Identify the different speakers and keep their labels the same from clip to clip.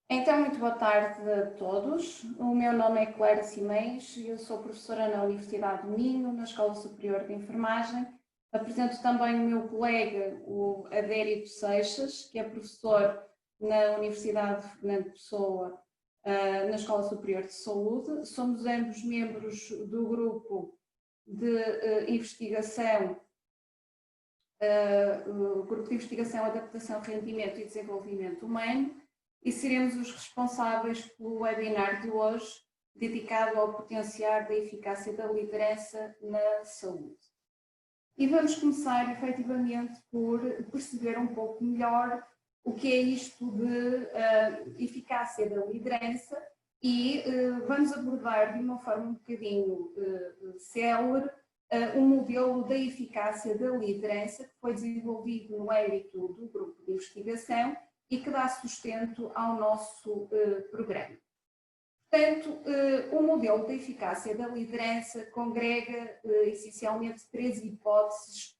Speaker 1: Então, muito boa tarde a todos. O meu nome é Clara Simões e eu sou professora na Universidade do Minho, na Escola Superior de Enfermagem. Apresento também o meu colega, o Adérito Seixas, que é professor na Universidade de Fernando Pessoa, na Escola Superior de Saúde. Somos ambos membros do grupo de investigação, Adaptação, Rendimento e Desenvolvimento Humano, e seremos os responsáveis pelo webinar de hoje, dedicado ao potenciar da eficácia da liderança na saúde. E vamos começar, efetivamente, por perceber um pouco melhor o que é isto de eficácia da liderança e vamos abordar de uma forma um bocadinho célere um modelo da eficácia da liderança que foi desenvolvido no âmbito do grupo de investigação e que dá sustento ao nosso programa. Portanto, o modelo da eficácia da liderança congrega essencialmente três hipóteses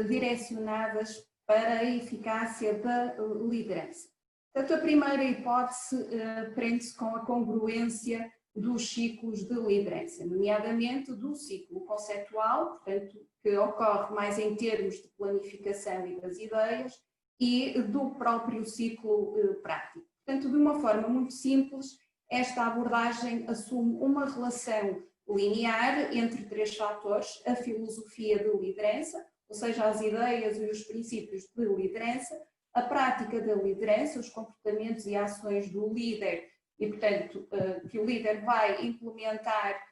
Speaker 1: direcionadas para a eficácia da liderança. Portanto, a primeira hipótese prende-se com a congruência dos ciclos de liderança, nomeadamente do ciclo conceitual, portanto, que ocorre mais em termos de planificação e das ideias, e do próprio ciclo prático. Portanto, de uma forma muito simples, esta abordagem assume uma relação linear entre três fatores: a filosofia de liderança, ou seja, as ideias e os princípios de liderança, a prática da liderança, os comportamentos e ações do líder, e, portanto, que o líder vai implementar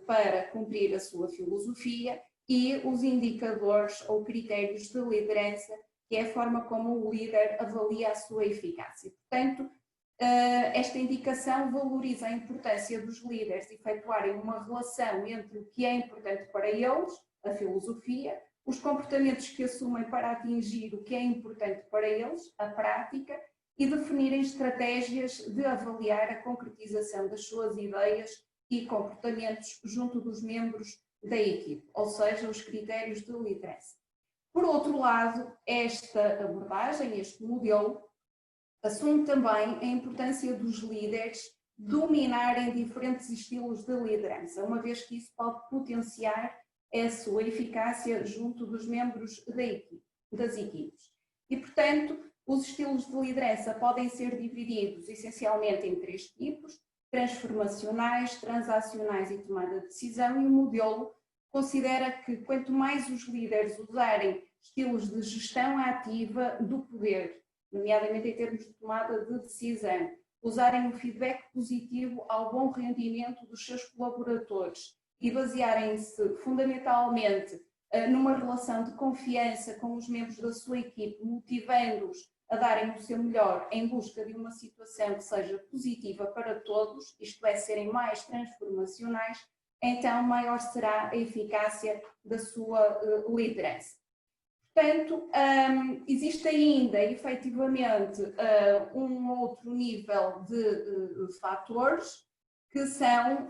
Speaker 1: para cumprir a sua filosofia, e os indicadores ou critérios de liderança, que é a forma como o líder avalia a sua eficácia. Portanto, esta indicação valoriza a importância dos líderes efetuarem uma relação entre o que é importante para eles, a filosofia, os comportamentos que assumem para atingir o que é importante para eles, a prática, e definirem estratégias de avaliar a concretização das suas ideias e comportamentos junto dos membros da equipe, ou seja, os critérios de liderança. Por outro lado, esta abordagem, este modelo, assume também a importância dos líderes dominarem diferentes estilos de liderança, uma vez que isso pode potenciar a sua eficácia junto dos membros das equipes. E, portanto, os estilos de liderança podem ser divididos essencialmente em três tipos: transformacionais, transacionais e tomada de decisão, e o modelo considera que quanto mais os líderes usarem estilos de gestão ativa do poder, nomeadamente em termos de tomada de decisão, usarem um feedback positivo ao bom rendimento dos seus colaboradores e basearem-se fundamentalmente numa relação de confiança com os membros da sua equipe, motivando-os a darem o seu melhor em busca de uma situação que seja positiva para todos, isto é, serem mais transformacionais, então maior será a eficácia da sua liderança. Portanto, existe ainda, efetivamente, um outro nível de fatores, que são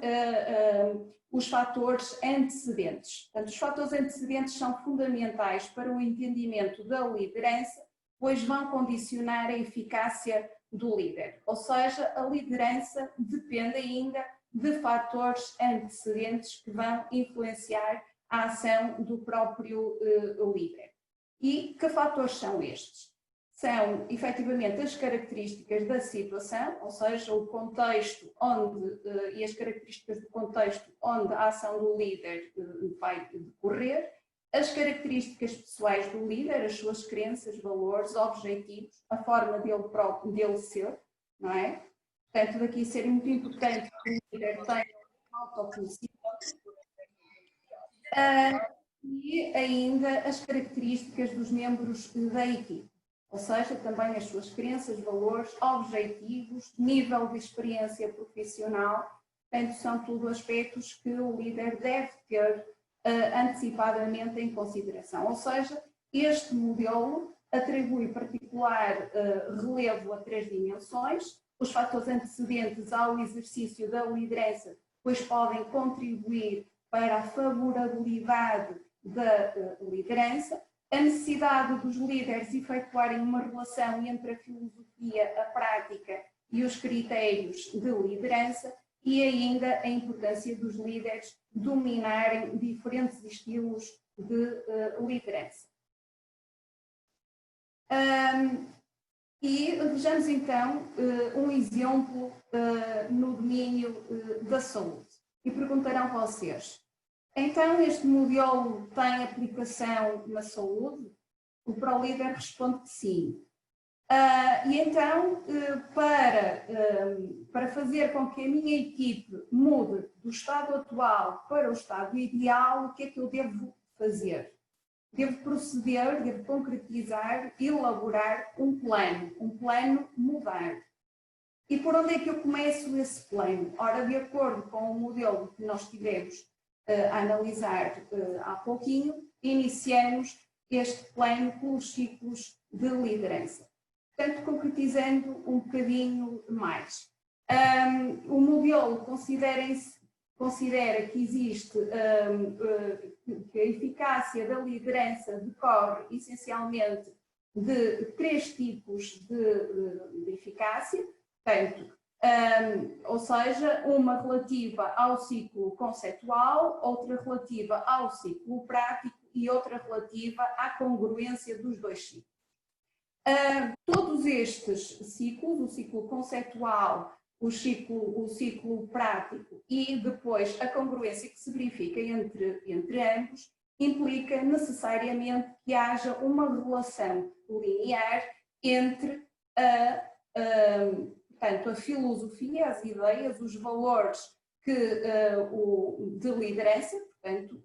Speaker 1: os fatores antecedentes. Portanto, os fatores antecedentes são fundamentais para o entendimento da liderança, pois vão condicionar a eficácia do líder. Ou seja, a liderança depende ainda de fatores antecedentes que vão influenciar a ação do próprio líder. E que fatores são estes? São, efetivamente, as características da situação, ou seja, o contexto e as características do contexto onde a ação do líder vai decorrer, as características pessoais do líder, as suas crenças, valores, objetivos, a forma dele ser, não é? Portanto, daqui ser muito importante que o líder tenha autoconhecimento. E ainda as características dos membros da equipe, ou seja, também as suas crenças, valores, objetivos, nível de experiência profissional. Portanto, são tudo aspectos que o líder deve ter antecipadamente em consideração. Ou seja, este modelo atribui particular relevo a três dimensões: os fatores antecedentes ao exercício da liderança, pois podem contribuir para a favorabilidade da liderança, a necessidade dos líderes efetuarem uma relação entre a filosofia, a prática e os critérios de liderança e ainda a importância dos líderes dominarem diferentes estilos de liderança. E vejamos então um exemplo no domínio da saúde. E perguntarão vocês, então este modelo tem aplicação na saúde? O ProLíder responde que sim. E então, para fazer com que a minha equipe mude do estado atual para o estado ideal, o que é que eu devo fazer? Devo proceder, devo concretizar, elaborar um plano mudar. E por onde é que eu começo esse plano? Ora, de acordo com o modelo que nós tivemos a analisar há pouquinho, iniciamos este plano pelos ciclos de liderança. Portanto, concretizando um bocadinho mais. O modelo considera que existe, que a eficácia da liderança decorre essencialmente de 3 tipos de eficácia, portanto, ou seja, uma relativa ao ciclo conceitual, outra relativa ao ciclo prático e outra relativa à congruência dos 2 ciclos. Todos estes ciclos, o ciclo conceitual, o ciclo prático e depois a congruência que se verifica entre ambos, implica necessariamente que haja uma relação linear entre portanto, a filosofia, as ideias, os valores de liderança, portanto,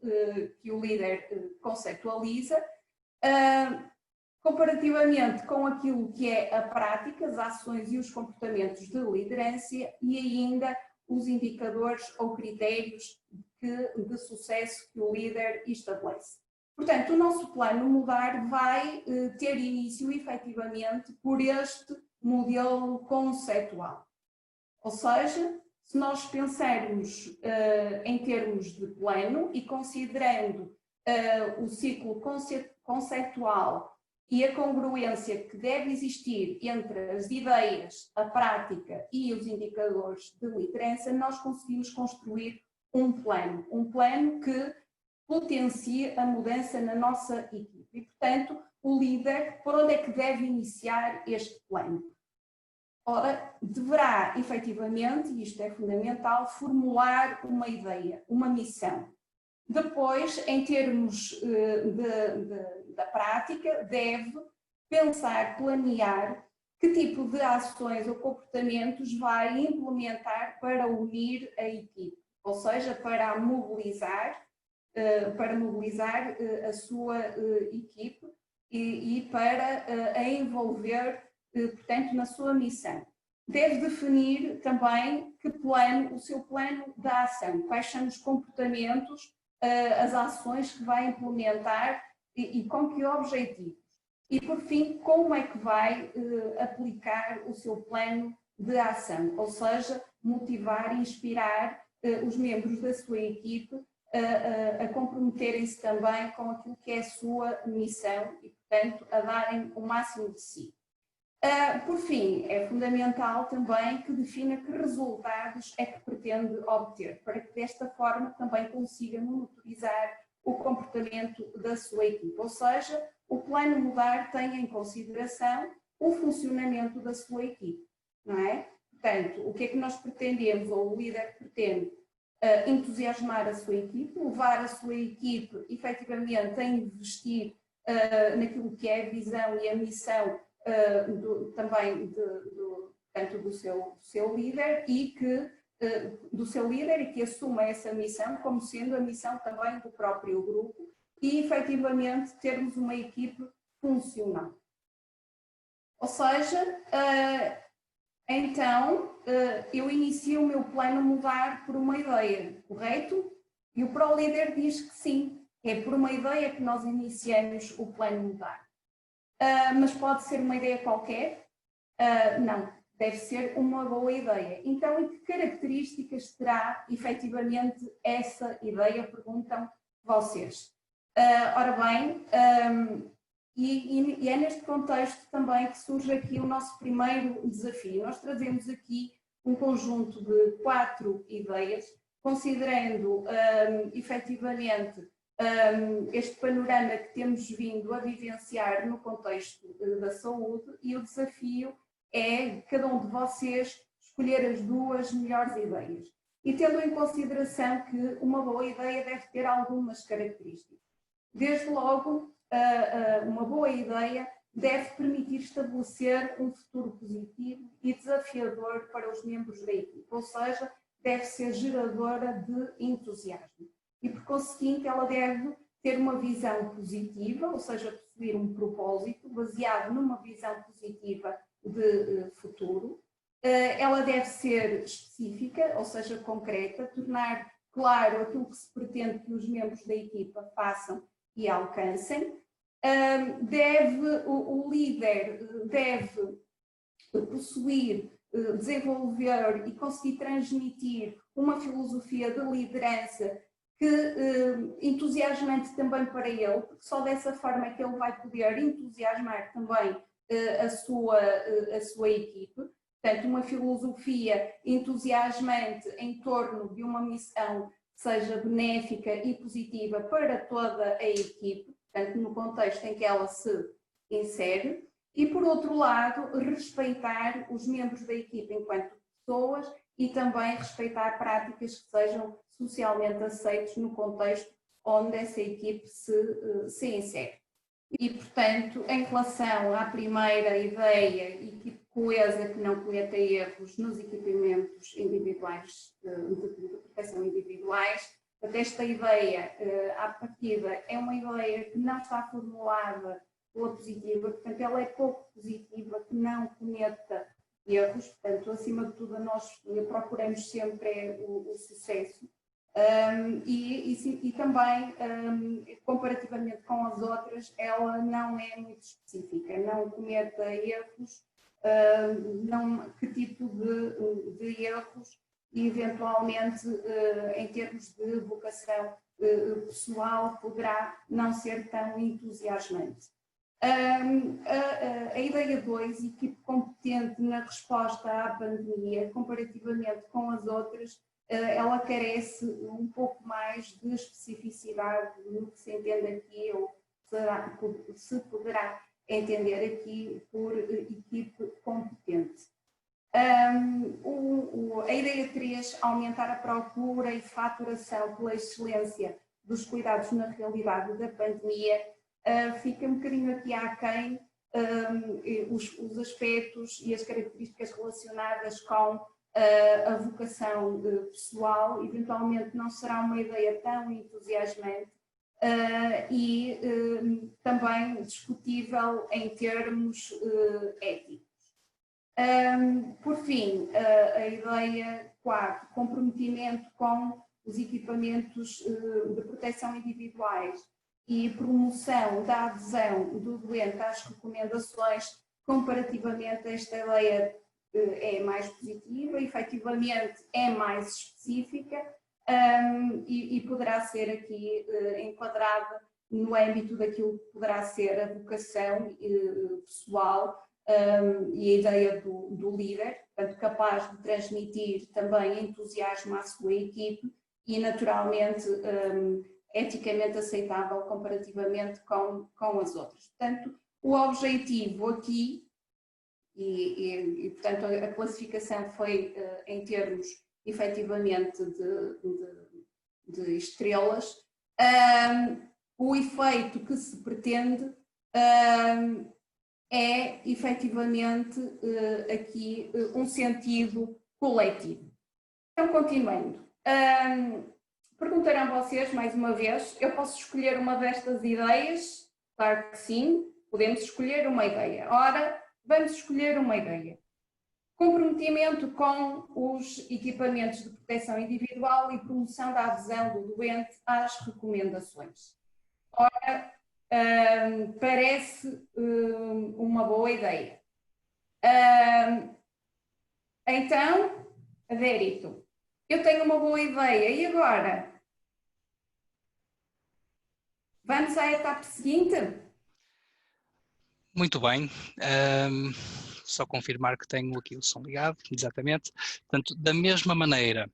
Speaker 1: que o líder conceitualiza, comparativamente com aquilo que é a prática, as ações e os comportamentos de liderança e ainda os indicadores ou critérios de sucesso que o líder estabelece. Portanto, o nosso plano mudar vai ter início efetivamente por este modelo conceitual. Ou seja, se nós pensarmos em termos de plano e considerando o ciclo conceitual e a congruência que deve existir entre as ideias, a prática e os indicadores de liderança, nós conseguimos construir um plano que potencie a mudança na nossa equipe. E, portanto, o líder, por onde é que deve iniciar este plano? Ora, deverá, efetivamente, e isto é fundamental, formular uma ideia, uma missão. Depois, em termos da prática, deve pensar, planear que tipo de ações ou comportamentos vai implementar para unir a equipe, ou seja, para mobilizar a sua equipe e para a envolver, portanto, na sua missão. Deve definir também o seu plano de ação, quais são os comportamentos, as ações que vai implementar e com que objetivos. E, por fim, como é que vai aplicar o seu plano de ação, ou seja, motivar e inspirar os membros da sua equipe a comprometerem-se também com aquilo que é a sua missão e, portanto, a darem o máximo de si. Por fim, é fundamental também que defina que resultados é que pretende obter, para que desta forma também consiga monitorizar o comportamento da sua equipe. Ou seja, o plano mudar tem em consideração o funcionamento da sua equipe, não é? Portanto, o que é que nós pretendemos, ou o líder pretende? Entusiasmar a sua equipe, levar a sua equipe efetivamente a investir naquilo que é a visão e a missão também do seu líder e que assuma essa missão como sendo a missão também do próprio grupo e efetivamente termos uma equipe funcional. Ou seja, então eu inicio o meu plano mudar por uma ideia, correto? E o ProLíder diz que sim, é por uma ideia que nós iniciamos o plano mudar. Mas pode ser uma ideia qualquer? Não, deve ser uma boa ideia. Então, e que características terá efetivamente essa ideia? Perguntam vocês. Ora bem, E é neste contexto também que surge aqui o nosso primeiro desafio. Nós trazemos aqui um conjunto de 4 ideias, considerando efetivamente este panorama que temos vindo a vivenciar no contexto da saúde, e o desafio é cada um de vocês escolher as 2 melhores ideias. E tendo em consideração que uma boa ideia deve ter algumas características. Desde logo, uma boa ideia deve permitir estabelecer um futuro positivo e desafiador para os membros da equipe, ou seja, deve ser geradora de entusiasmo. E, por conseguinte, ela deve ter uma visão positiva, ou seja, possuir um propósito baseado numa visão positiva de futuro. Ela deve ser específica, ou seja, concreta, tornar claro aquilo que se pretende que os membros da equipa façam e alcancem. O líder deve possuir, desenvolver e conseguir transmitir uma filosofia de liderança entusiasmante também para ele, porque só dessa forma é que ele vai poder entusiasmar também a sua equipe. Portanto, uma filosofia entusiasmante em torno de uma missão que seja benéfica e positiva para toda a equipe, portanto, no contexto em que ela se insere. E, por outro lado, respeitar os membros da equipe enquanto pessoas e também respeitar práticas que sejam socialmente aceitas no contexto onde essa equipe se insere. E, portanto, em relação à primeira ideia, equipe coesa que não cometa erros nos equipamentos individuais, de proteção individuais, esta ideia, à partida, é uma ideia que não está formulada pela positiva, portanto, ela é pouco positiva, que não cometa erros, portanto, acima de tudo, nós procuramos sempre o sucesso. E também, comparativamente com as outras, ela não é muito específica, não cometa erros, que tipo de erros, e eventualmente, em termos de vocação pessoal, poderá não ser tão entusiasmante. A ideia 2, equipe competente na resposta à pandemia, comparativamente com as outras, ela carece um pouco mais de especificidade no que se entende aqui, ou se poderá entender aqui por equipe competente. A ideia 3, aumentar a procura e faturação pela excelência dos cuidados na realidade da pandemia, fica um bocadinho aqui aquém os aspectos e as características relacionadas com a vocação pessoal. Eventualmente não será uma ideia tão entusiasmante e também discutível em termos éticos. Por fim, a ideia 4, comprometimento com os equipamentos de proteção individuais e promoção da adesão do doente às recomendações. Comparativamente, esta ideia é mais positiva, efetivamente é mais específica e poderá ser aqui enquadrada no âmbito daquilo que poderá ser a vocação pessoal e a ideia do líder, portanto, capaz de transmitir também entusiasmo à sua equipe e, naturalmente, eticamente aceitável comparativamente com as outras. Portanto, o objetivo aqui, portanto, a classificação foi em termos, efetivamente, de estrelas. O efeito que se pretende é, efetivamente, aqui um sentido coletivo. Então, continuando. Perguntarão vocês, mais uma vez, eu posso escolher uma destas ideias? Claro que sim, podemos escolher uma ideia. Ora, vamos escolher uma ideia. Comprometimento com os equipamentos de proteção individual e promoção da adesão do doente às recomendações. Ora, parece uma boa ideia. Então, Adérito, eu tenho uma boa ideia. E agora? Vamos à etapa seguinte?
Speaker 2: Muito bem. Só confirmar que tenho aqui o som ligado, exatamente. Portanto, da mesma maneira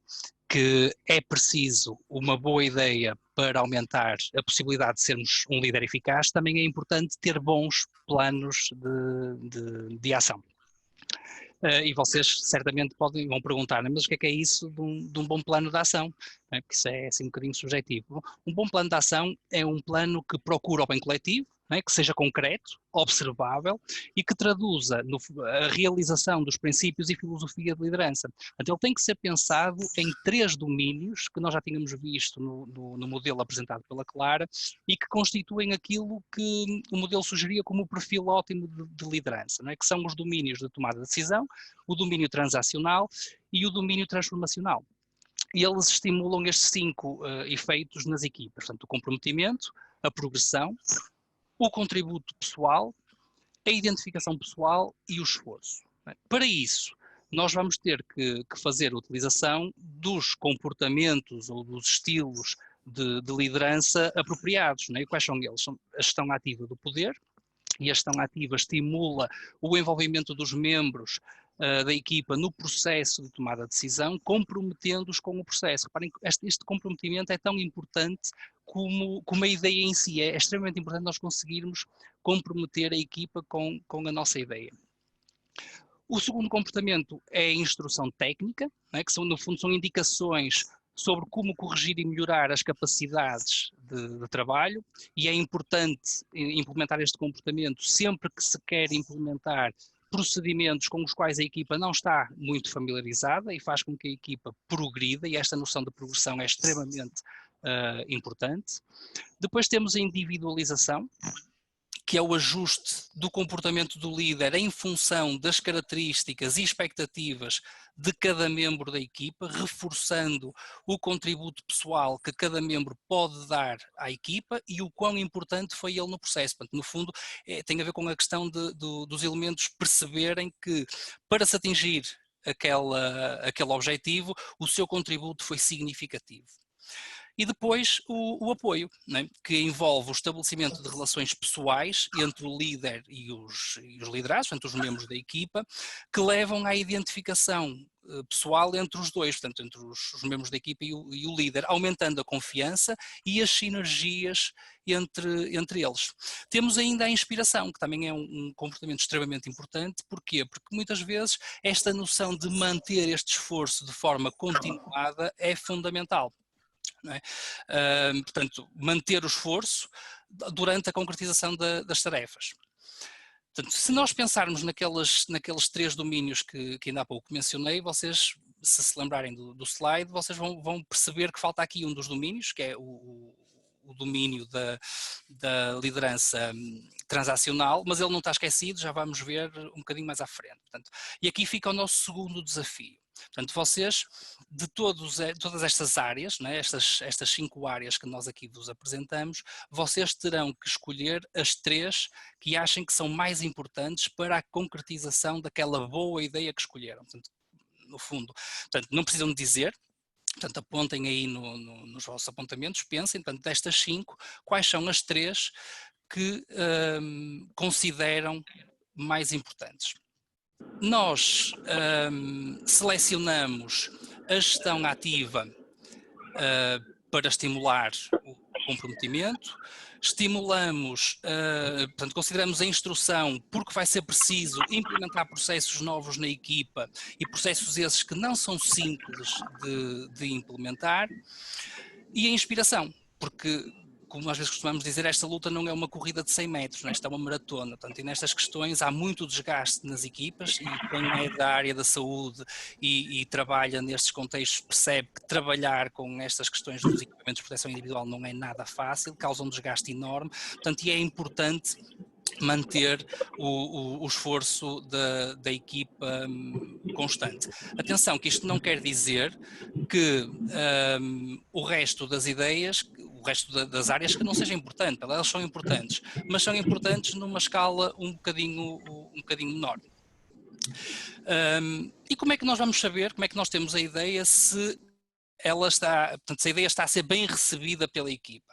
Speaker 2: que é preciso uma boa ideia para aumentar a possibilidade de sermos um líder eficaz, também é importante ter bons planos de ação. E vocês certamente vão perguntar, mas o que é isso de um bom plano de ação? Porque isso é assim um bocadinho subjetivo. Um bom plano de ação é um plano que procura o bem coletivo, que seja concreto, observável e que traduza a realização dos princípios e filosofia de liderança. Portanto, ele tem que ser pensado em 3 domínios que nós já tínhamos visto no modelo apresentado pela Clara e que constituem aquilo que o modelo sugeria como o perfil ótimo de liderança, que são os domínios de tomada de decisão, o domínio transacional e o domínio transformacional. E eles estimulam estes 5 efeitos nas equipas, portanto, o comprometimento, a progressão, o contributo pessoal, a identificação pessoal e o esforço. Para isso, nós vamos ter que fazer a utilização dos comportamentos ou dos estilos de liderança apropriados. E quais são eles? São a gestão ativa do poder, e a gestão ativa estimula o envolvimento dos membros da equipa no processo de tomada de decisão, comprometendo-os com o processo. Reparem que este comprometimento é tão importante como a ideia em si. É extremamente importante nós conseguirmos comprometer a equipa com a nossa ideia. O segundo comportamento é a instrução técnica, que no fundo são indicações sobre como corrigir e melhorar as capacidades de trabalho, e é importante implementar este comportamento sempre que se quer implementar procedimentos com os quais a equipa não está muito familiarizada e faz com que a equipa progrida, e esta noção de progressão é extremamente importante. Depois temos a individualização, que é o ajuste do comportamento do líder em função das características e expectativas de cada membro da equipa, reforçando o contributo pessoal que cada membro pode dar à equipa e o quão importante foi ele no processo. Portanto, no fundo, tem a ver com a questão dos elementos perceberem que, para se atingir aquele objetivo, o seu contributo foi significativo. E depois o apoio, que envolve o estabelecimento de relações pessoais entre o líder e os liderados, entre os membros da equipa, que levam à identificação pessoal entre os dois, portanto, entre os membros da equipa e o líder, aumentando a confiança e as sinergias entre eles. Temos ainda a inspiração, que também é um comportamento extremamente importante. Porquê? Porque muitas vezes esta noção de manter este esforço de forma continuada é fundamental. Portanto, manter o esforço durante a concretização das tarefas. Portanto, se nós pensarmos naqueles 3 domínios que ainda há pouco mencionei, vocês, se lembrarem do slide, vocês vão perceber que falta aqui um dos domínios, que é o domínio da liderança transacional, mas ele não está esquecido, já vamos ver um bocadinho mais à frente. Portanto, e aqui fica o nosso segundo desafio. Portanto, vocês, de todas estas áreas, estas 5 áreas que nós aqui vos apresentamos, vocês terão que escolher as 3 que achem que são mais importantes para a concretização daquela boa ideia que escolheram. Portanto, no fundo, não precisam de dizer. Portanto, apontem aí nos vossos apontamentos, pensem, portanto, destas 5, quais são as 3 que consideram mais importantes. Nós selecionamos a gestão ativa para estimular o comprometimento, portanto, consideramos a instrução porque vai ser preciso implementar processos novos na equipa e processos esses que não são simples de implementar, e a inspiração, porque, como às vezes costumamos dizer, esta luta não é uma corrida de 100 metros, esta é uma maratona. Portanto, e nestas questões há muito desgaste nas equipas, e quem é da área da saúde e trabalha nestes contextos percebe que trabalhar com estas questões dos equipamentos de proteção individual não é nada fácil, causa um desgaste enorme. Portanto, e é importante manter o esforço da equipa constante. Atenção, que isto não quer dizer que o resto das ideias, o resto das áreas que não seja importante, elas são importantes, mas são importantes numa escala um bocadinho menor. E como é que nós vamos saber, como é que nós temos a ideia se a ideia está a ser bem recebida pela equipa?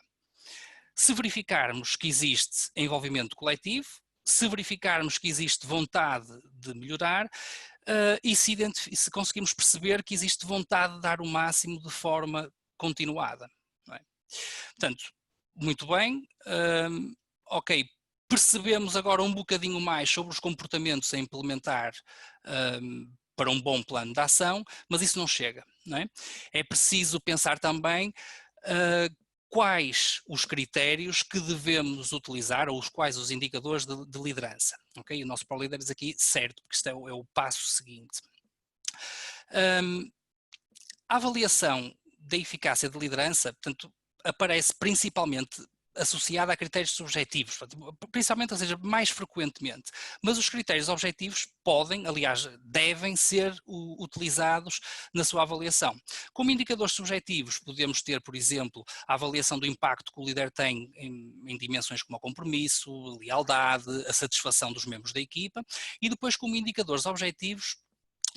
Speaker 2: Se verificarmos que existe envolvimento coletivo, se verificarmos que existe vontade de melhorar, e se conseguimos perceber que existe vontade de dar o máximo de forma continuada. Não é? Portanto, muito bem, ok, percebemos agora um bocadinho mais sobre os comportamentos a implementar para um bom plano de ação, mas isso não chega, não é? É preciso pensar também quais os critérios que devemos utilizar, ou quais os indicadores de liderança, ok? O nosso ProLeaders aqui, certo, porque isto é o passo seguinte. A avaliação da eficácia de liderança, portanto, aparece principalmente associada a critérios subjetivos, principalmente, ou seja, mais frequentemente, mas os critérios objetivos podem, aliás, devem ser utilizados na sua avaliação. Como indicadores subjetivos podemos ter, por exemplo, a avaliação do impacto que o líder tem em dimensões como o compromisso, a lealdade, a satisfação dos membros da equipa, e depois como indicadores objetivos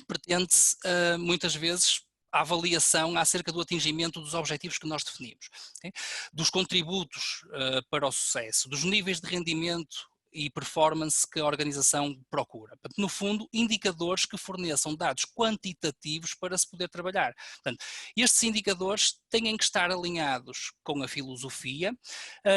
Speaker 2: pretende-se muitas vezes a avaliação acerca do atingimento dos objetivos que nós definimos, okay? Dos contributos para o sucesso, dos níveis de rendimento e performance que a organização procura. Portanto, no fundo, indicadores que forneçam dados quantitativos para se poder trabalhar. Portanto, estes indicadores têm que estar alinhados com a filosofia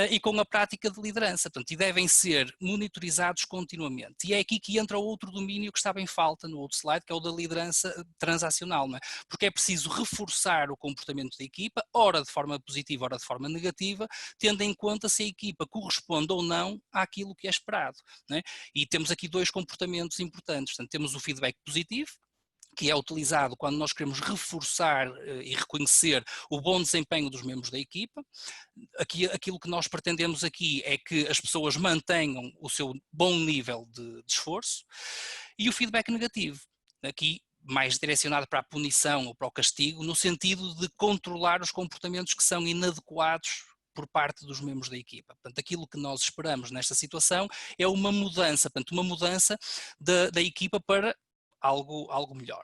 Speaker 2: e com a prática de liderança, portanto, e devem ser monitorizados continuamente. E é aqui que entra outro domínio que estava em falta no outro slide, que é o da liderança transacional, não é? Porque é preciso reforçar o comportamento da equipa, ora de forma positiva, ora de forma negativa, tendo em conta se a equipa corresponde ou não àquilo que é esperado, não é? E temos aqui dois comportamentos importantes, portanto, temos o feedback positivo, que é utilizado quando nós queremos reforçar e reconhecer o bom desempenho dos membros da equipa. Aquilo que nós pretendemos aqui é que as pessoas mantenham o seu bom nível de esforço. E o feedback negativo, aqui mais direcionado para a punição ou para o castigo, no sentido de controlar os comportamentos que são inadequados por parte dos membros da equipa. Portanto, aquilo que nós esperamos nesta situação é uma mudança, portanto, uma mudança da equipa para algo melhor.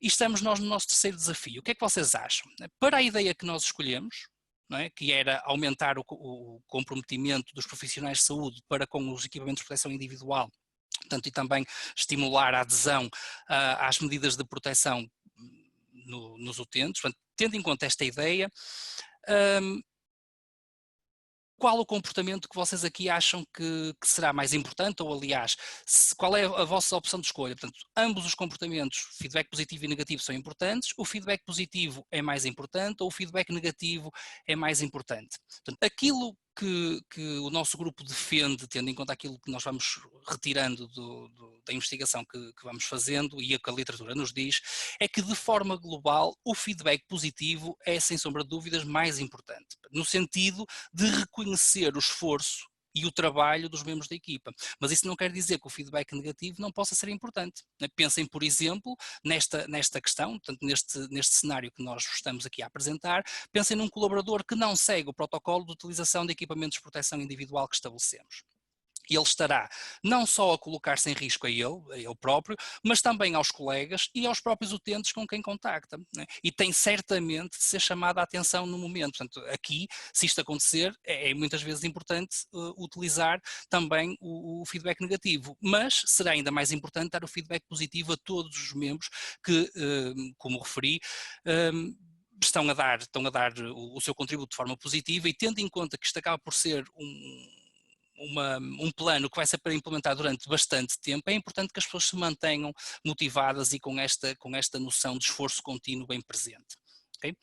Speaker 2: E estamos nós no nosso terceiro desafio. O que é que vocês acham? Para a ideia que nós escolhemos, não é? Que era aumentar o comprometimento dos profissionais de saúde para com os equipamentos de proteção individual, portanto, e também estimular a adesão às medidas de proteção nos utentes, portanto, tendo em conta esta ideia, qual o comportamento que vocês aqui acham que será mais importante, ou aliás, qual é a vossa opção de escolha? Portanto, ambos os comportamentos, feedback positivo e negativo, são importantes, o feedback positivo é mais importante ou o feedback negativo é mais importante? Portanto, aquilo que o nosso grupo defende, tendo em conta aquilo que nós vamos retirando da investigação que vamos fazendo e a que a literatura nos diz, é que de forma global o feedback positivo é sem sombra de dúvidas mais importante, no sentido de reconhecer o esforço e o trabalho dos membros da equipa. Mas isso não quer dizer que o feedback negativo não possa ser importante. Pensem, por exemplo, nesta questão, portanto, neste cenário que nós estamos aqui a apresentar, pensem num colaborador que não segue o protocolo de utilização de equipamentos de proteção individual que estabelecemos. Ele estará não só a colocar-se em risco a ele próprio, mas também aos colegas e aos próprios utentes com quem contacta, né? E tem certamente de ser chamada a atenção no momento. Portanto, aqui, se isto acontecer, é muitas vezes importante utilizar também o feedback negativo, mas será ainda mais importante dar o feedback positivo a todos os membros que, como referi, estão a dar o seu contributo de forma positiva, e tendo em conta que isto acaba por ser um plano que vai ser para implementar durante bastante tempo, é importante que as pessoas se mantenham motivadas e com esta noção de esforço contínuo bem presente. Okay?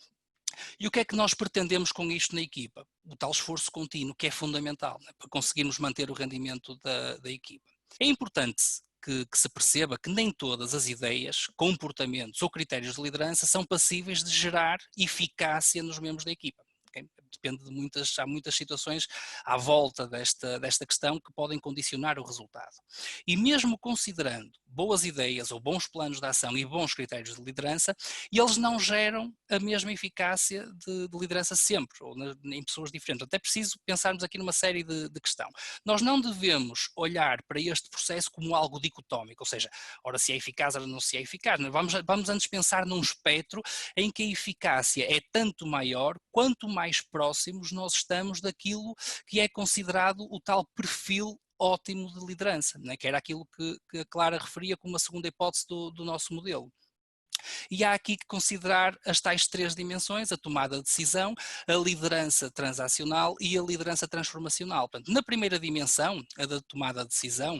Speaker 2: E o que é que nós pretendemos com isto na equipa? O tal esforço contínuo, que é fundamental, né, para conseguirmos manter o rendimento da equipa. É importante que se perceba que nem todas as ideias, comportamentos ou critérios de liderança são passíveis de gerar eficácia nos membros da equipa. Okay? Depende há muitas situações à volta desta questão que podem condicionar o resultado. E mesmo considerando boas ideias ou bons planos de ação e bons critérios de liderança, eles não geram a mesma eficácia de liderança sempre, ou em pessoas diferentes. Até é preciso pensarmos aqui numa série de questões. Nós não devemos olhar para este processo como algo dicotómico, ou seja, ora se é eficaz, ora não se é eficaz. Vamos antes pensar num espectro em que a eficácia é tanto maior quanto mais próximos nós estamos daquilo que é considerado o tal perfil ótimo de liderança, né? Que era aquilo que a Clara referia como uma segunda hipótese do nosso modelo. E há aqui que considerar as tais 3 dimensões: a tomada de decisão, a liderança transacional e a liderança transformacional. Portanto, na primeira dimensão, a da tomada de decisão,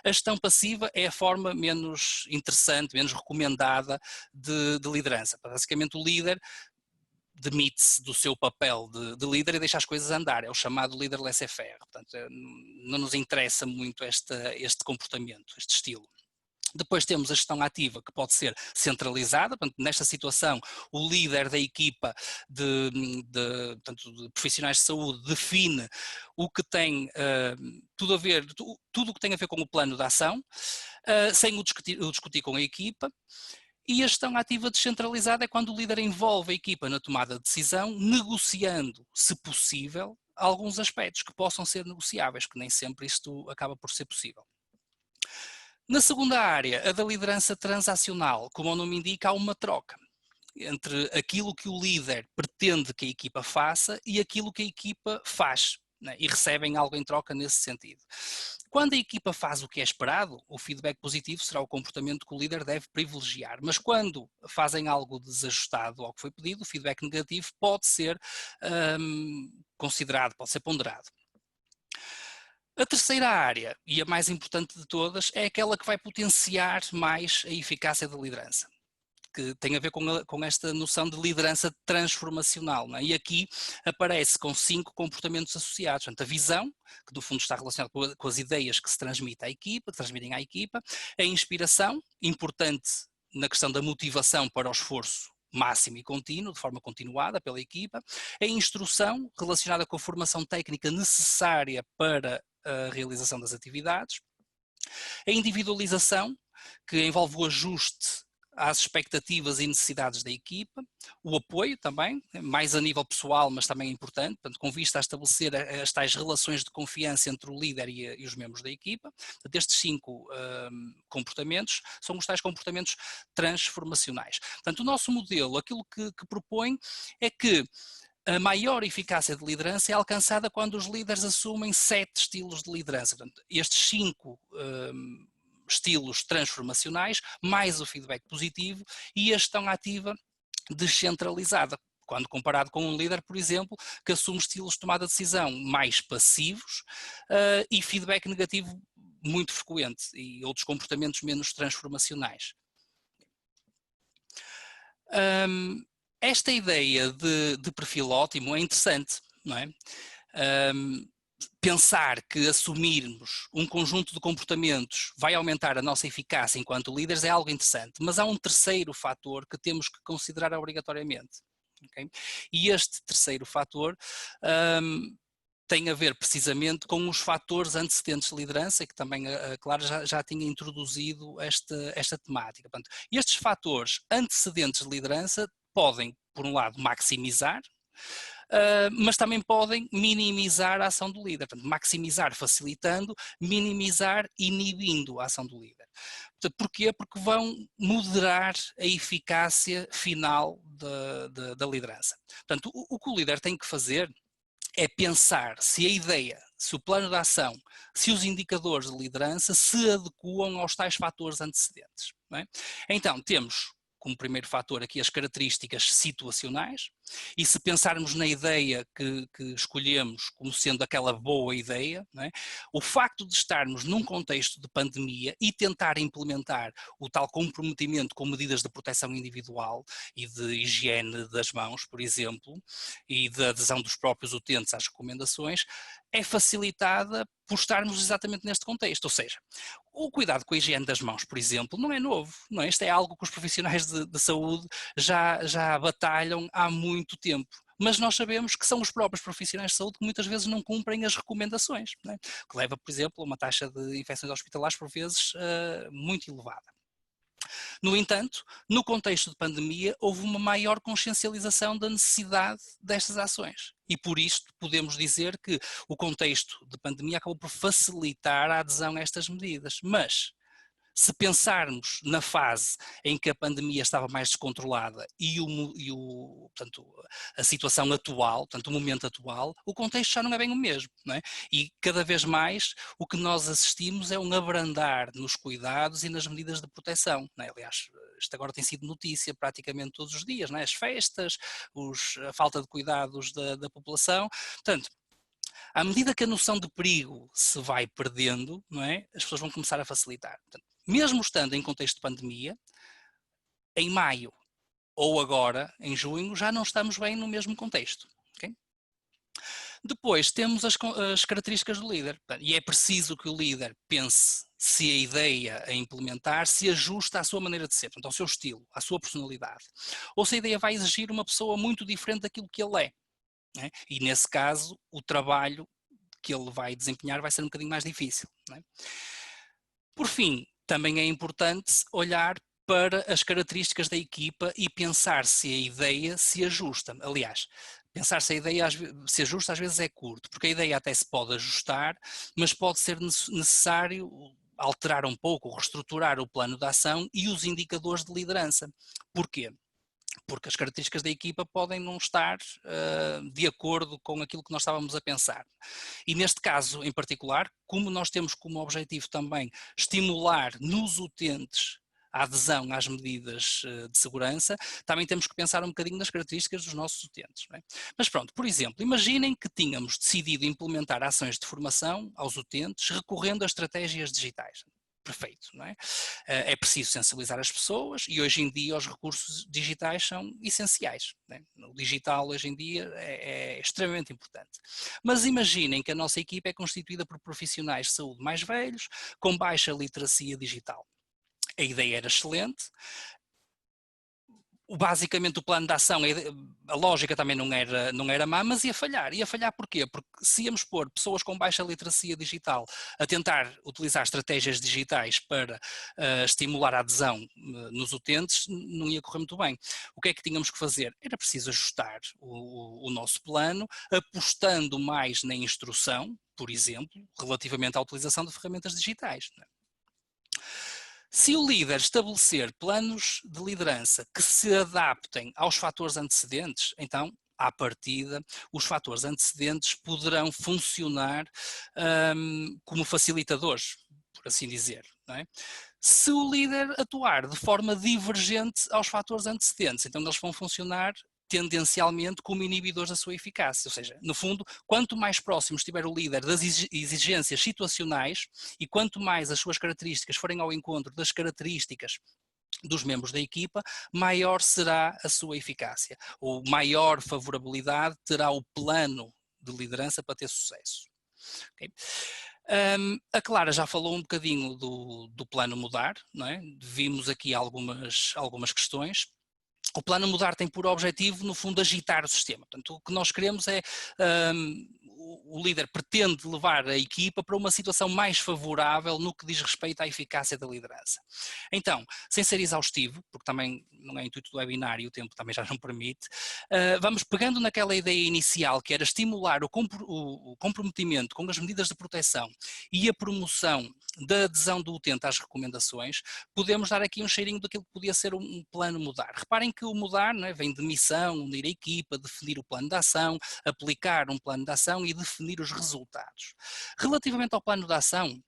Speaker 2: a gestão passiva é a forma menos interessante, menos recomendada de liderança. Basicamente, o líder demite-se do seu papel de líder e deixa as coisas andar, é o chamado líder laissez-faire. Portanto, não nos interessa muito este comportamento, este estilo. Depois temos a gestão ativa, que pode ser centralizada. Portanto, nesta situação, o líder da equipa portanto, de profissionais de saúde define o que tem tudo o que tem a ver com o plano de ação, sem o discutir com a equipa. E a gestão ativa descentralizada é quando o líder envolve a equipa na tomada de decisão, negociando, se possível, alguns aspectos que possam ser negociáveis, que nem sempre isto acaba por ser possível. Na segunda área, a da liderança transacional, como o nome indica, há uma troca entre aquilo que o líder pretende que a equipa faça e aquilo que a equipa faz, né? E recebem algo em troca nesse sentido. Quando a equipa faz o que é esperado, o feedback positivo será o comportamento que o líder deve privilegiar, mas quando fazem algo desajustado ao que foi pedido, o feedback negativo pode ser considerado, pode ser ponderado. A terceira área, e a mais importante de todas, é aquela que vai potenciar mais a eficácia da liderança, que tem a ver com esta noção de liderança transformacional, não é? E aqui aparece com 5 comportamentos associados. Portanto, a visão, que no fundo está relacionada com as ideias que se transmitem à equipa, a inspiração, importante na questão da motivação para o esforço máximo e contínuo, de forma continuada pela equipa, a instrução, relacionada com a formação técnica necessária para a realização das atividades, a individualização, que envolve o ajuste às expectativas e necessidades da equipa, o apoio também, mais a nível pessoal, mas também é importante, portanto, com vista a estabelecer as tais relações de confiança entre o líder e os membros da equipa. Portanto, estes 5 comportamentos são os tais comportamentos transformacionais. Portanto, o nosso modelo, aquilo que propõe é que a maior eficácia de liderança é alcançada quando os líderes assumem 7 estilos de liderança. Portanto, estes 5 estilos transformacionais, mais o feedback positivo e a gestão ativa descentralizada, quando comparado com um líder, por exemplo, que assume estilos de tomada de decisão mais passivos e feedback negativo muito frequente e outros comportamentos menos transformacionais. Esta ideia de perfil ótimo é interessante, não é? Pensar que assumirmos um conjunto de comportamentos vai aumentar a nossa eficácia enquanto líderes é algo interessante, mas há um terceiro fator que temos que considerar obrigatoriamente. Okay? E este terceiro fator tem a ver precisamente com os fatores antecedentes de liderança, que também a Clara já tinha introduzido esta temática. Portanto, estes fatores antecedentes de liderança podem, por um lado, maximizar, mas também podem minimizar a ação do líder. Portanto, maximizar facilitando, minimizar inibindo a ação do líder. Portanto, porquê? Porque vão moderar a eficácia final da liderança. Portanto, o que o líder tem que fazer é pensar se a ideia, se o plano de ação, se os indicadores de liderança se adequam aos tais fatores antecedentes. Não é? Então, temos como primeiro fator aqui as características situacionais, e se pensarmos na ideia que escolhemos como sendo aquela boa ideia, não é? O facto de estarmos num contexto de pandemia e tentar implementar o tal comprometimento com medidas de proteção individual e de higiene das mãos, por exemplo, e da adesão dos próprios utentes às recomendações, é facilitada por estarmos exatamente neste contexto, ou seja, o cuidado com a higiene das mãos, por exemplo, não é novo, não é? Isto é algo que os profissionais de saúde já batalham há muito tempo, mas nós sabemos que são os próprios profissionais de saúde que muitas vezes não cumprem as recomendações, não é? Que leva, por exemplo, a uma taxa de infecções hospitalares por vezes muito elevada. No entanto, no contexto de pandemia, houve uma maior consciencialização da necessidade destas ações. E por isto podemos dizer que o contexto de pandemia acabou por facilitar a adesão a estas medidas. Mas Se pensarmos na fase em que a pandemia estava mais descontrolada portanto, a situação atual, portanto, o momento atual, o contexto já não é bem o mesmo, não é? E cada vez mais o que nós assistimos é um abrandar nos cuidados e nas medidas de proteção, não é? Aliás, isto agora tem sido notícia praticamente todos os dias, não é? As festas, a falta de cuidados da população, portanto, à medida que a noção de perigo se vai perdendo, não é? As pessoas vão começar a facilitar. Portanto, mesmo estando em contexto de pandemia, em maio ou agora, em junho, já não estamos bem no mesmo contexto. Okay? Depois temos as características do líder, e é preciso que o líder pense se a ideia a implementar se ajusta à sua maneira de ser, portanto, ao seu estilo, à sua personalidade, ou se a ideia vai exigir uma pessoa muito diferente daquilo que ele é. Né? E nesse caso, o trabalho que ele vai desempenhar vai ser um bocadinho mais difícil. Né? Por fim, também é importante olhar para as características da equipa e pensar se a ideia se ajusta. Aliás, pensar se a ideia se ajusta às vezes é curto, porque a ideia até se pode ajustar, mas pode ser necessário alterar um pouco, reestruturar o plano de ação e os indicadores de liderança. Porquê? Porque as características da equipa podem não estar de acordo com aquilo que nós estávamos a pensar. E neste caso em particular, como nós temos como objetivo também estimular nos utentes a adesão às medidas de segurança, também temos que pensar um bocadinho nas características dos nossos utentes. Não é? Mas pronto, por exemplo, imaginem que tínhamos decidido implementar ações de formação aos utentes recorrendo a estratégias digitais. Perfeito, não é? É preciso sensibilizar as pessoas e hoje em dia os recursos digitais são essenciais. Não é? O digital hoje em dia é extremamente importante. Mas imaginem que a nossa equipa é constituída por profissionais de saúde mais velhos, com baixa literacia digital. A ideia era excelente. Basicamente o plano de ação, a lógica também não era má, mas ia falhar. Ia falhar porquê? Porque se íamos pôr pessoas com baixa literacia digital a tentar utilizar estratégias digitais para estimular a adesão nos utentes, não ia correr muito bem. O que é que tínhamos que fazer? Era preciso ajustar o nosso plano, apostando mais na instrução, por exemplo, relativamente à utilização de ferramentas digitais. Não é? Se o líder estabelecer planos de liderança que se adaptem aos fatores antecedentes, então, à partida, os fatores antecedentes poderão funcionar como facilitadores, por assim dizer. Não é? Se o líder atuar de forma divergente aos fatores antecedentes, então eles vão funcionar tendencialmente como inibidores da sua eficácia, ou seja, no fundo, quanto mais próximo estiver o líder das exigências situacionais e quanto mais as suas características forem ao encontro das características dos membros da equipa, maior será a sua eficácia, ou maior favorabilidade terá o plano de liderança para ter sucesso. Okay? A Clara já falou um bocadinho do plano mudar, não é? Vimos aqui algumas questões. O plano mudar tem por objetivo, no fundo, agitar o sistema. Portanto, o que nós queremos é, o líder pretende levar a equipa para uma situação mais favorável no que diz respeito à eficácia da liderança. Então, sem ser exaustivo, porque também não é intuito do webinar e o tempo também já não permite, vamos pegando naquela ideia inicial que era estimular o comprometimento com as medidas de proteção e a promoção da adesão do utente às recomendações, podemos dar aqui um cheirinho daquilo que podia ser um plano mudar. Reparem que o mudar, não é, vem de missão, unir a equipa, definir o plano de ação, aplicar um plano de ação e definir os resultados. Relativamente ao plano de ação,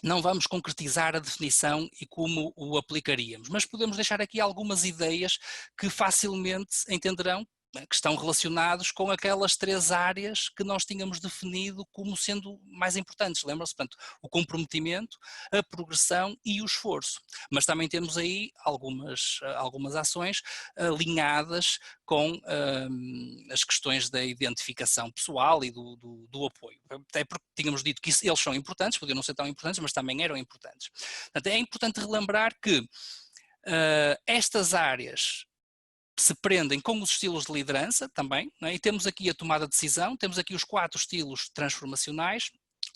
Speaker 2: não vamos concretizar a definição e como o aplicaríamos, mas podemos deixar aqui algumas ideias que facilmente entenderão que estão relacionados com aquelas 3 áreas que nós tínhamos definido como sendo mais importantes. Lembram-se, portanto, o comprometimento, a progressão e o esforço. Mas também temos aí algumas ações alinhadas com as questões da identificação pessoal e do apoio. Até porque tínhamos dito que eles são importantes, podiam não ser tão importantes, mas também eram importantes. Portanto, é importante relembrar que estas áreas se prendem com os estilos de liderança também, não é? E temos aqui a tomada de decisão, temos aqui os 4 estilos transformacionais,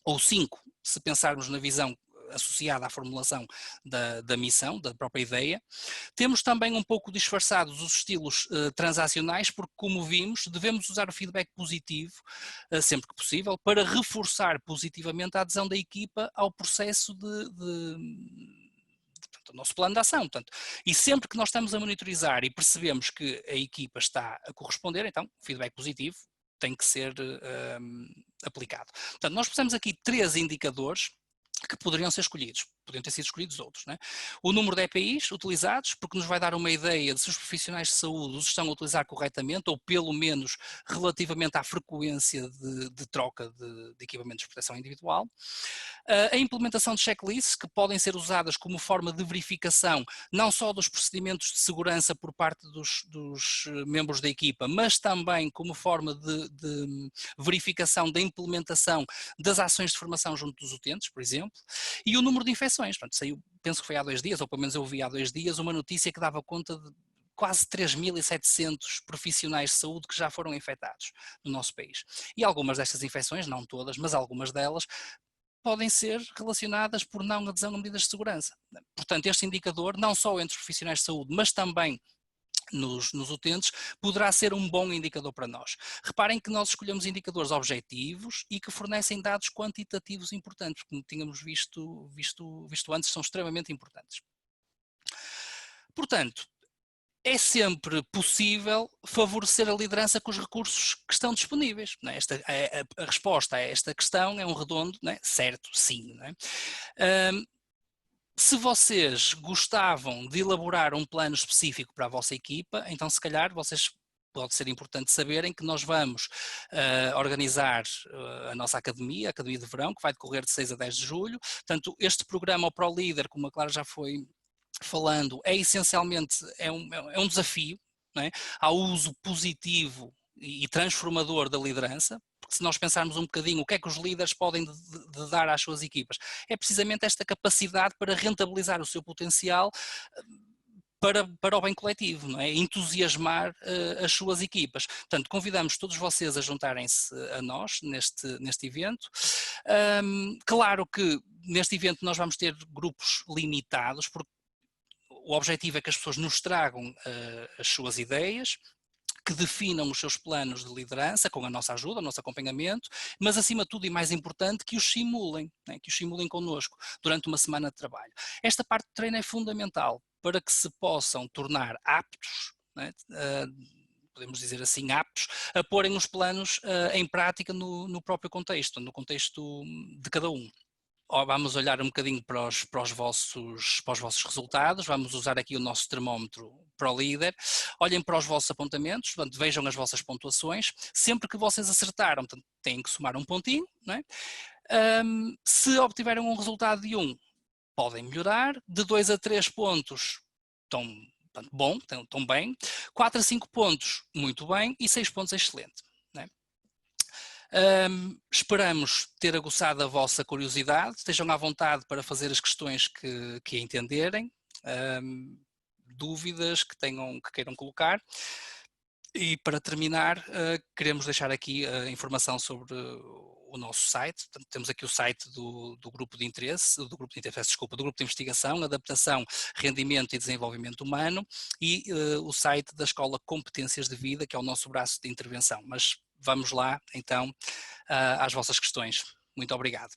Speaker 2: ou 5, se pensarmos na visão associada à formulação da missão, da própria ideia. Temos também um pouco disfarçados os estilos transacionais, porque como vimos, devemos usar o feedback positivo, sempre que possível, para reforçar positivamente a adesão da equipa ao processo de o nosso plano de ação. Portanto, e sempre que nós estamos a monitorizar e percebemos que a equipa está a corresponder, então o feedback positivo tem que ser aplicado. Portanto, nós precisamos aqui 3 indicadores que poderiam ser escolhidos, poderiam ter sido escolhidos outros, né? O número de EPIs utilizados, porque nos vai dar uma ideia de se os profissionais de saúde os estão a utilizar corretamente, ou pelo menos relativamente à frequência de troca de equipamentos de proteção individual. A implementação de checklists, que podem ser usadas como forma de verificação, não só dos procedimentos de segurança por parte dos membros da equipa, mas também como forma de verificação da implementação das ações de formação junto dos utentes, por exemplo. E o número de infecções, portanto, saiu, penso que foi há 2 dias, ou pelo menos eu vi há 2 dias, uma notícia que dava conta de quase 3.700 profissionais de saúde que já foram infectados no nosso país. E algumas destas infecções, não todas, mas algumas delas, podem ser relacionadas por não adesão a medidas de segurança. Portanto, este indicador, não só entre os profissionais de saúde, mas também nos utentes, poderá ser um bom indicador para nós. Reparem que nós escolhemos indicadores objetivos e que fornecem dados quantitativos importantes, como tínhamos visto antes, são extremamente importantes. Portanto, é sempre possível favorecer a liderança com os recursos que estão disponíveis. Não é? A resposta a esta questão é um redondo, não é? Certo, sim. Não é? Se vocês gostavam de elaborar um plano específico para a vossa equipa, então se calhar pode ser importante saberem que nós vamos organizar a nossa academia, a Academia de Verão, que vai decorrer de 6 a 10 de julho. Portanto, este programa, o ProLeader, como a Clara já foi falando, é essencialmente um desafio, não é? Ao uso positivo e transformador da liderança, porque se nós pensarmos um bocadinho o que é que os líderes podem de dar às suas equipas, é precisamente esta capacidade para rentabilizar o seu potencial para o bem coletivo, não é? Entusiasmar as suas equipas. Portanto, convidamos todos vocês a juntarem-se a nós neste evento. Claro que neste evento nós vamos ter grupos limitados, porque o objetivo é que as pessoas nos tragam as suas ideias, que definam os seus planos de liderança com a nossa ajuda, o nosso acompanhamento, mas acima de tudo e mais importante, que os simulem, né, que os simulem connosco durante uma semana de trabalho. Esta parte do treino é fundamental para que se possam tornar aptos, né, podemos dizer assim, aptos a porem os planos em prática no próprio contexto, no contexto de cada um. Vamos olhar um bocadinho para os vossos resultados, vamos usar aqui o nosso termómetro ProLeader, olhem para os vossos apontamentos, portanto, vejam as vossas pontuações, sempre que vocês acertaram, portanto, têm que somar um pontinho, não é? Se obtiverem um resultado de 1, podem melhorar, de 2 a 3 pontos estão bom, estão bem, 4 a 5 pontos muito bem e 6 pontos excelente. Esperamos ter aguçado a vossa curiosidade, estejam à vontade para fazer as questões que entenderem, dúvidas que queiram colocar. E para terminar, queremos deixar aqui a informação sobre o nosso site. Portanto, temos aqui o site do grupo de interesse, do grupo de investigação, adaptação, rendimento e desenvolvimento humano, e o site da Escola Competências de Vida, que é o nosso braço de intervenção. Mas vamos lá, então, às vossas questões. Muito obrigado.